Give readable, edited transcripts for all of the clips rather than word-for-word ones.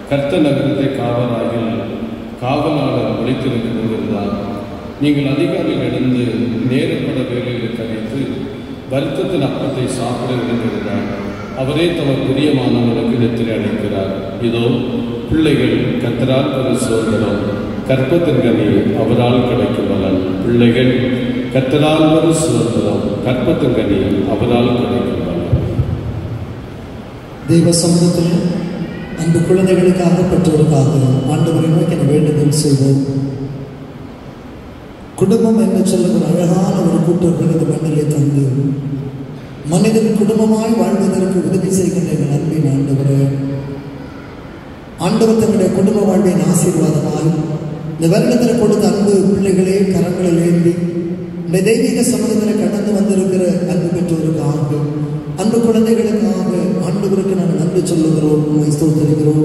கர்த்தர் நகரத்தை காவலாளர் ஒழித்திருந்து கொண்டிருந்தார். நீங்கள் அதிகாலையில் எழுந்து நேரப்பட வேலையில் கழித்து வருத்தத்தின் அப்பத்தை சாப்பிட விரும்புகிறார். அவரே தமது பிரியமானவர்களுக்கு நித்திரை அளிக்கிறார். இதோ பிள்ளைகள் கர்த்தரால் பெறும் சுதந்திரம், கற்பத்தின் கனி அவரால் கிடைக்கும் பலன். பிள்ளைகள் கர்த்தரால் பெறும் சுதந்திரம், கற்பத்தின் கனி அவரால் கிடைக்கும் பலன். தெய்வ சமூகத்தில் அன்பு குழந்தைகளுக்காக பெற்றோருக்காக ஆண்டவரை நோக்கி வேண்டுதல் செய்வோம். குடும்பம் என்று சொல்லுகிற அழகான ஒரு கூட்டங்கள் இந்த மண்ணிலே தந்து மனிதன் குடும்பமாய் வாழ்வதற்கு உதவி செய்கின்ற எங்கள் அன்பின் ஆண்டவரே, ஆண்டவர் தன்னுடைய குடும்ப வாழ்வின் ஆசீர்வாதமாய் இந்த வருடத்தில் கொடுத்த அன்பு பிள்ளைகளே கரங்களில் ஏந்தி இந்த தெய்வீக சமூகத்தில் கடந்து வந்திருக்கிற அன்பு பெற்றோருக்காக அன்பு குழந்தைகளுக்காக ஆண்டவருக்கு நாங்கள் நன்றி சொல்லுகிறோம், ஸ்தோத்திரிக்கிறோம்.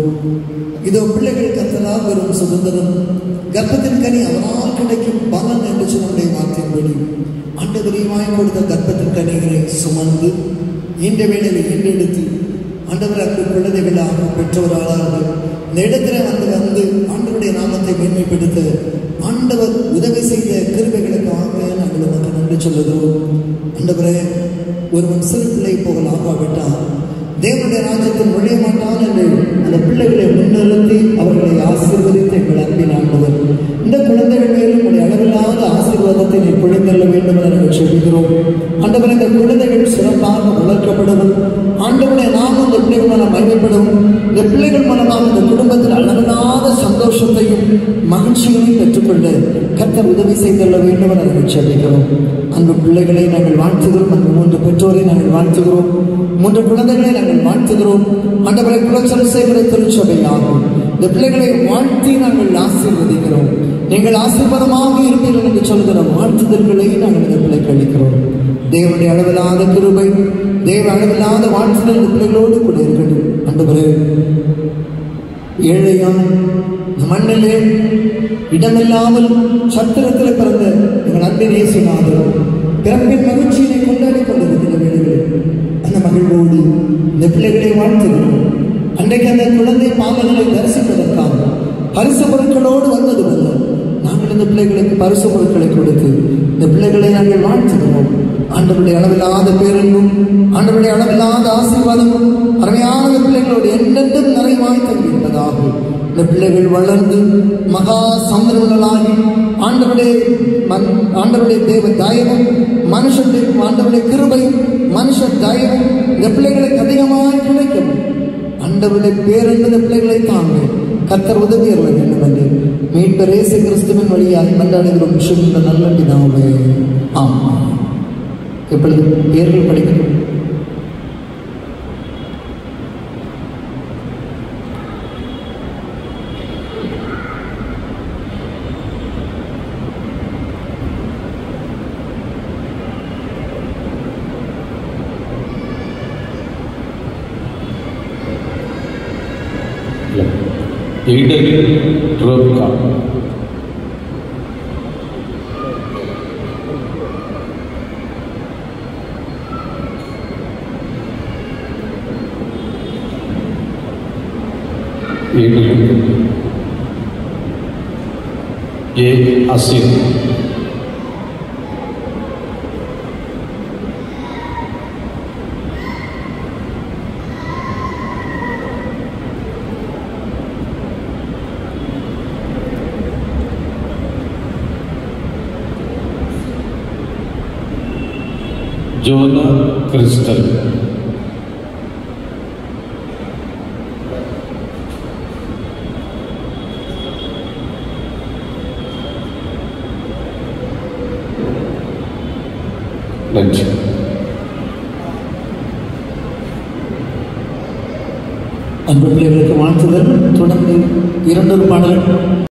இதோ பிள்ளைகள் கர்த்தரால் பெறும் சுதந்திரம், கர்ப்பத்தின் கனி அவரால் கிடைக்கும் பலன் என்று சொன்னுடைய வார்த்தையின்படி ஆண்டவரையுமாய் கொடுத்த கர்ப்பத்தின் கனிகளை சுமந்து இன்ற வேளையில் ஈண்டெடுத்து ஆண்டவர் அன்பு குழந்தைகளாக பெற்றோராக இந்த இடத்துல வந்து ஆண்டவருடைய நாமத்தை மேன்மைப்படுத்த ஆண்டவர் உதவி செய்த கிருபைகளுக்காக நாங்கள் உமக்கு நன்றி சொல்லுகிறோம். ஆண்டவரே, ஒருவன் சிறு பிள்ளை போகல் ஆகாவிட்டால் தேவனுடைய ராஜ்யத்தில் நுழைய மாட்டான் என்று அந்த பிள்ளைகளை முன்னிறுத்தி அவர்களை ஆசீர்வதித்து எங்கள் அன்பின் ஆண்டவர் இந்த குழந்தைகள் மேலும் உடைய அளவில்லாத ஆசீர்வாதத்தை நீ பொழிந்தள்ள வேண்டும் என நாங்கள் சொல்கிறோம். ஆண்டவர், இந்த குழந்தைகள் சிறப்பாக வளர்க்கப்படவும் ஆண்டவருடைய நாமம் இந்த பிள்ளைகள் மூலம் மகிமைப்படவும் இந்த பிள்ளைகள் மூலமாக இந்த குடும்பத்தில் அளவில்லாத சந்தோஷத்தையும் மகிழ்ச்சியையும் பெற்றுக்கொள்ள கர்த்தர் உதவி செய்துள்ள வேண்டும் என நாங்கள் சொல்கிறோம். அன்பு பிள்ளைகளை நாங்கள் வாழ்த்துகிறோம். அந்த 3 பெற்றோரை நாங்கள் வாழ்த்துகிறோம். 3 குழந்தைகளை நாங்கள் வாழ்த்துகிறோம். ஆண்டவரை குலச்சல் செய்கிற திருச்சபையாகும் இந்த பிள்ளைகளை வாழ்த்தி நாங்கள் ஆசீர்வதிக்கிறோம். நீங்கள் ஆசீர்வாதமாக இருப்பீர்கள் என்று சொல்கிற வாழ்த்துதல்களை நாங்கள் இந்த பிள்ளைக்கு அளிக்கிறோம். தேவனுடைய அளவில்லாத கிருபை, தேவ அளவில்லாத வாழ்த்துதல் இந்த பிள்ளைகளோடு கூட இருக்கட்டும். ஆண்டவரே, ஏழையான மண்ணிலே இடமில்லாமல் சத்திரத்தில் பிறந்த எங்கள் அன்பின் இயேசுநாதர் பிறப்பின் மகிழ்ச்சியை கொண்டாடி கொண்டிருக்கிற வேளைகளில் அந்த மகிழ்வோடு இந்த பிள்ளைகளை வாழ்த்துகிறோம். அன்றைக்கு அந்த குழந்தை பாலங்களை தரிசிப்பதற்காக பரிசு பொருட்களோடு வந்தது அல்ல, நாங்கள் இந்த பிள்ளைகளுக்கு பரிசு பொருட்களை கொடுத்து இந்த பிள்ளைகளை நாங்கள் வாழ்த்துகிறோம். ஆண்டவருடைய அளவில்லாத பேரன்பும் ஆண்டவருடைய அளவில்லாத ஆசீர்வாதமும் அருமையான பிள்ளைகளோடு என்றென்றும் நிறைவாய் தங்கியிருப்பதாகும். இந்த பிள்ளைகள் வளர்ந்து மகா சந்திரர்களாகி ஆண்டவருடைய தேவ தயவும் மனுஷனுடைய ஆண்டவருடைய கிருபையும் மனுஷ தயவும் இந்த பிள்ளைகளுக்கு அதிகமாக கிடைக்கும். ஆண்டவருடைய பேரன்பு இந்த பிள்ளைகளை தாங்க கர்த்தர் உதவி அருள வேண்டும் என்று மீட்பர் இயேசு கிறிஸ்துவின் வழியாக மன்றாடுகிறோம் சுத்த நல்ல பிதாவே, ஆமென். எப்பொழுது பேர்கள் படிக்கிறோம். ரோப்கா ஏ அசின் ஜோனா கிறிஸ்டல் லஞ்ச் அன்பு பிள்ளைகளுக்கு வாழ்த்துதல். தொடர்ந்து 2 பாடல்